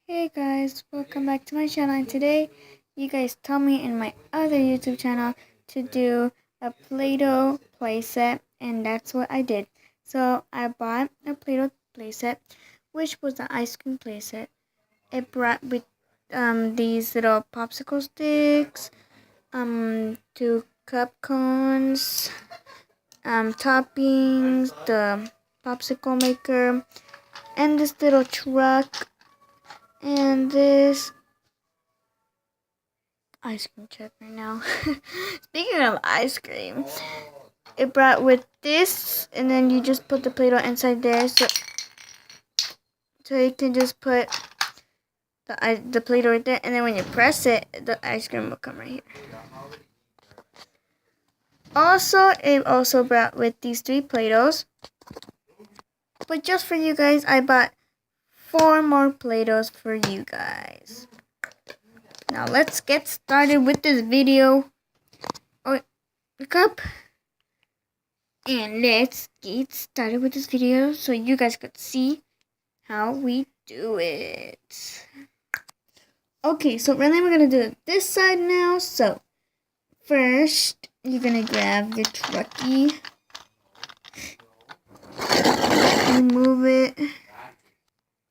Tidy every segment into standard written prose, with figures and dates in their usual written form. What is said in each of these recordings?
Hey guys, welcome back to my channel, and today you guys told me in my other YouTube channel to do a Play-Doh playset, and that's what I did. So I bought a Play-Doh playset, which was the ice cream playset. It brought with these little popsicle sticks, two cup cones, toppings, the popsicle maker, and this little truck, and this ice cream truck right now. Speaking of ice cream, it brought with this, and then you just put the Play-Doh inside there, so you can just put the Play-Doh right there, and then when you press it, the ice cream will come right here. Also, it also brought with these 3 Play-Dohs, but just for you guys, I bought 4 more Play-Dohs for you guys. Now let's get started with this video. Oh, look up. And let's get started with this video so you guys could see how we do it. Okay, so really we're going to do this side now. So first, you're going to grab your trucky. You move it.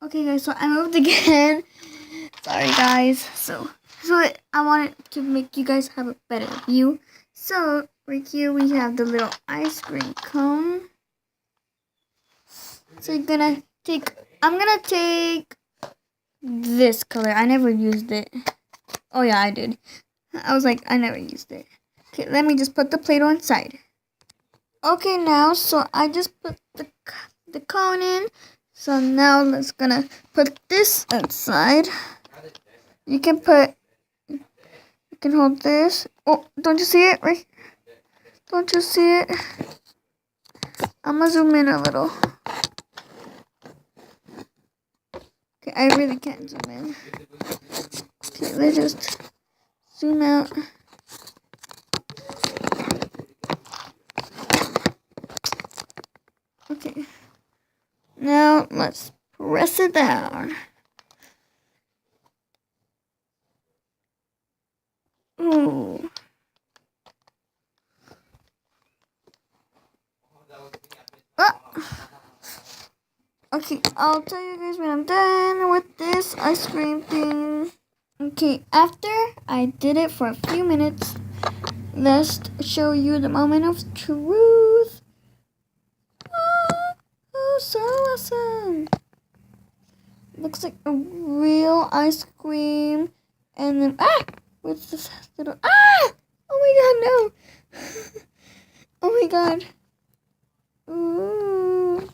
Okay guys, so I moved again. Sorry guys. So I wanted to make you guys have a better view. So right here we have the little ice cream cone. So I'm gonna take this color. I never used it. Oh yeah, I did. I was like, I never used it. Okay, let me just put the Play-Doh inside. Okay, now so I just put the cone in. So now let's gonna put this inside. You can hold this. Oh, don't you see it? Right? Don't you see it? I'm gonna zoom in a little. Okay, I really can't zoom in. Okay, let's just zoom out. Okay. Now let's press it down. Ooh. Ah. Okay, I'll tell you guys when I'm done with this ice cream thing. Okay, after I did it for a few minutes, let's show you the moment of truth. Oh, so awesome. Looks like a real ice cream. And then, what's this little, oh my god, no. Oh my god. Ooh.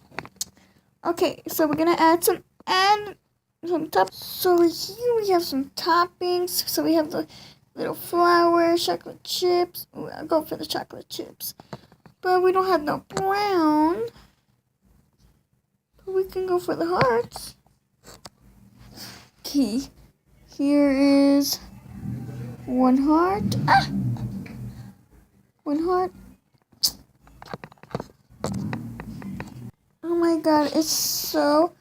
Okay, so we're gonna add some toppings. So here we have some toppings. So we have the little flour, chocolate chips. Ooh, I'll go for the chocolate chips. But we don't have no brown. But we can go for the hearts. Okay, here is one heart. One heart. Oh my god, it's so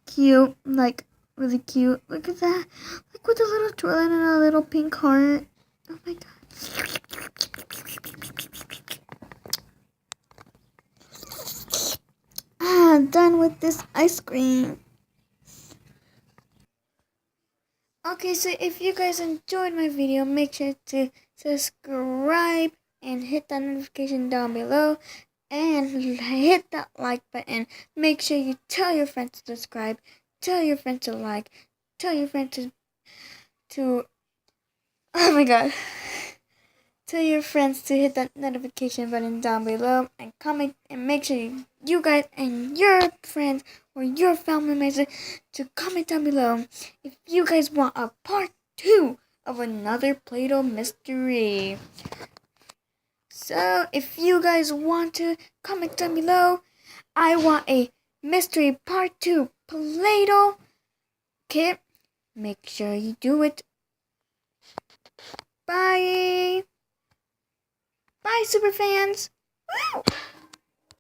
cute. Like, really cute. Look at that. Like with a little twirl and a little pink heart. Oh my god. Done with this ice cream. Okay, so if you guys enjoyed my video, make sure to subscribe and hit that notification down below. And hit that like button. Make sure you tell your friends to subscribe, tell your friends to like, tell your friends to oh my god. Tell your friends to hit that notification button down below and comment, and make sure you guys and your friends or your family members to comment down below if you guys want a part 2 of another Play-Doh mystery. So, if you guys want to comment down below, I want a mystery part 2 Play-Doh kit. Make sure you do it. Bye! Bye, super fans! Woo!